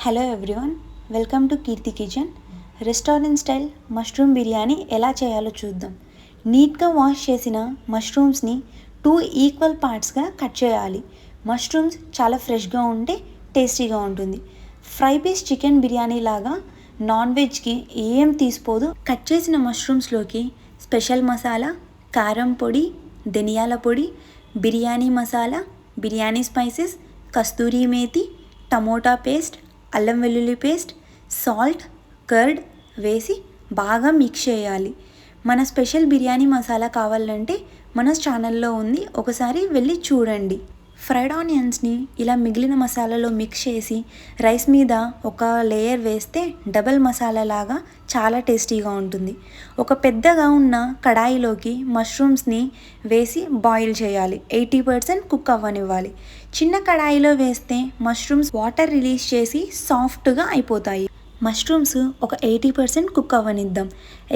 Hello everyone, welcome to Keerthi kitchen. Restaurant style mushroom biryani ఎలా చేయాలో చూద్దాం. నీట్గా వాష్ చేసిన మష్రూమ్స్ని 2 ఈక్వల్ పార్ట్స్గా కట్ చేయాలి. మష్రూమ్స్ చాలా ఫ్రెష్గా ఉంటే టేస్టీగా ఉంటుంది. ఫ్రై పీస్ చికెన్ బిర్యానీ లాగా నాన్ వెజ్కి ఏం తీసిపోదు. కట్ చేసిన మష్రూమ్స్లోకి స్పెషల్ మసాలా, కారం పొడి, ధనియాల పొడి, బిర్యానీ మసాలా, బిర్యానీ స్పైసెస్, కస్తూరి మేతి, టమోటా పేస్ట్, అల్లం వెల్లుల్లి పేస్ట్, సాల్ట్, కర్డ్ వేసి బాగా మిక్స్ చేయాలి. మన స్పెషల్ బిర్యానీ మసాలా కావాలంటే మన ఛానల్లో ఉంది, ఒకసారి వెళ్ళి చూడండి. ఫ్రైడ్ ఆనియన్స్ని ఇలా మిగిలిన మసాలాలో మిక్స్ చేసి రైస్ మీద ఒక లేయర్ వేస్తే డబల్ మసాలా లాగా చాలా టేస్టీగా ఉంటుంది. ఒక పెద్దగా ఉన్న కడాయిలోకి మష్రూమ్స్ని వేసి బాయిల్ చేయాలి. 80% కుక్ అవ్వనివ్వాలి. చిన్న కడాయిలో వేస్తే మష్రూమ్స్ వాటర్ రిలీజ్ చేసి సాఫ్ట్గా అయిపోతాయి. మష్రూమ్స్ ఒక 80% కుక్ అవ్వనిద్దాం.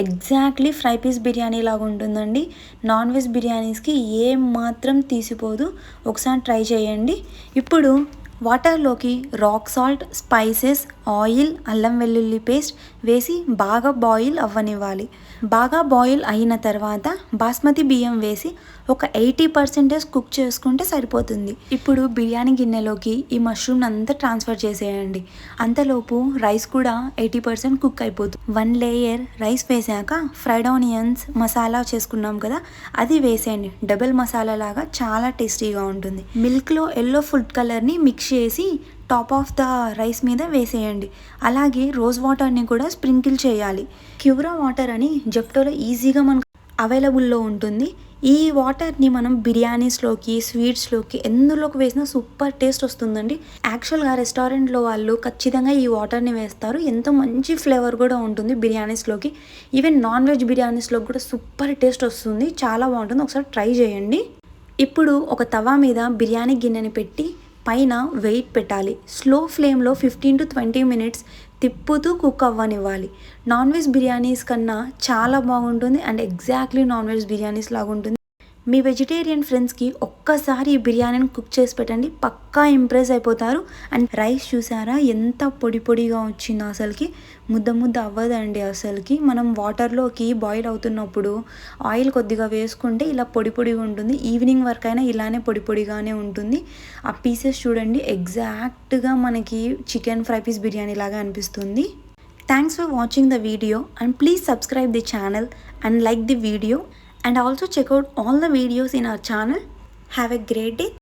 ఎగ్జాక్ట్లీ ఫ్రై పీస్ బిర్యానీ లాగా ఉంటుందండి. నాన్ వెజ్ బిర్యానీస్కి ఏం మాత్రం తీసిపోదు. ఒకసారి ట్రై చేయండి. ఇప్పుడు వాటర్లోకి రాక్ సాల్ట్, స్పైసెస్, ఆయిల్, అల్లం వెల్లుల్లి పేస్ట్ వేసి బాగా బాయిల్ అవ్వనివ్వాలి. బాగా బాయిల్ అయిన తర్వాత బాస్మతి బియ్యం వేసి ఒక 80% కుక్ చేసుకుంటే సరిపోతుంది. ఇప్పుడు బిర్యానీ గిన్నెలోకి ఈ మష్రూమ్ అంతా ట్రాన్స్ఫర్ చేసేయండి. అంతలోపు రైస్ కూడా 80% కుక్ అయిపోతుంది. 1 లేయర్ రైస్ వేసాక ఫ్రైడ్ ఆనియన్స్ మసాలా చేసుకున్నాం కదా, అది వేసేయండి. డబుల్ మసాలా లాగా చాలా టేస్టీగా ఉంటుంది. మిల్క్లో ఎల్లో ఫుడ్ కలర్ని మిక్స్ చేసి టాప్ ఆఫ్ ద రైస్ మీద వేసేయండి. అలాగే రోజ్ వాటర్ని కూడా స్ప్రింకిల్ చేయాలి. క్యూరా వాటర్ అని జెప్టోలో ఈజీగా మనకు అవైలబుల్లో ఉంటుంది. ఈ వాటర్ని మనం బిర్యానీస్లోకి, స్వీట్స్లోకి ఎందులోకి వేసినా సూపర్ టేస్ట్ వస్తుందండి. యాక్చువల్గా రెస్టారెంట్లో వాళ్ళు ఖచ్చితంగా ఈ వాటర్ని వేస్తారు. ఎంతో మంచి ఫ్లేవర్ కూడా ఉంటుంది బిర్యానీస్లోకి. ఈవెన్ నాన్ వెజ్ బిర్యానీస్లోకి కూడా సూపర్ టేస్ట్ వస్తుంది. చాలా బాగుంటుంది, ఒకసారి ట్రై చేయండి. ఇప్పుడు ఒక తవా మీద బిర్యానీ గిన్నెని పెట్టి పైన వెయిట్ పెట్టాలి. స్లో ఫ్లేమ్లో 15 to 20 minutes తిప్పుతూ కుక్ అవ్వనివ్వాలి. నాన్ వెజ్ బిర్యానీస్ కన్నా చాలా బాగుంటుంది and exactly non veg biryanis లాగా ఉంటుంది. మీ వెజిటేరియన్ ఫ్రెండ్స్కి ఒక్కసారి ఈ బిర్యానీని కుక్ చేసి పెట్టండి, పక్కా ఇంప్రెస్ అయిపోతారు. అండ్ రైస్ చూసారా ఎంత పొడి పొడిగా వచ్చిందో, అసలుకి ముద్ద ముద్ద అవ్వదండి. అసలుకి మనం వాటర్లోకి బాయిల్ అవుతున్నప్పుడు ఆయిల్ కొద్దిగా వేసుకుంటే ఇలా పొడి పొడిగా ఉంటుంది. ఈవినింగ్ వరకు అయినా ఇలానే పొడి పొడిగానే ఉంటుంది. ఆ పీసెస్ చూడండి, ఎగ్జాక్ట్గా మనకి చికెన్ ఫ్రై పీస్ బిర్యానీ లాగా అనిపిస్తుంది. Thanks for watching the video and please subscribe the channel and like the video and also check out all the videos in our channel. Have a great day.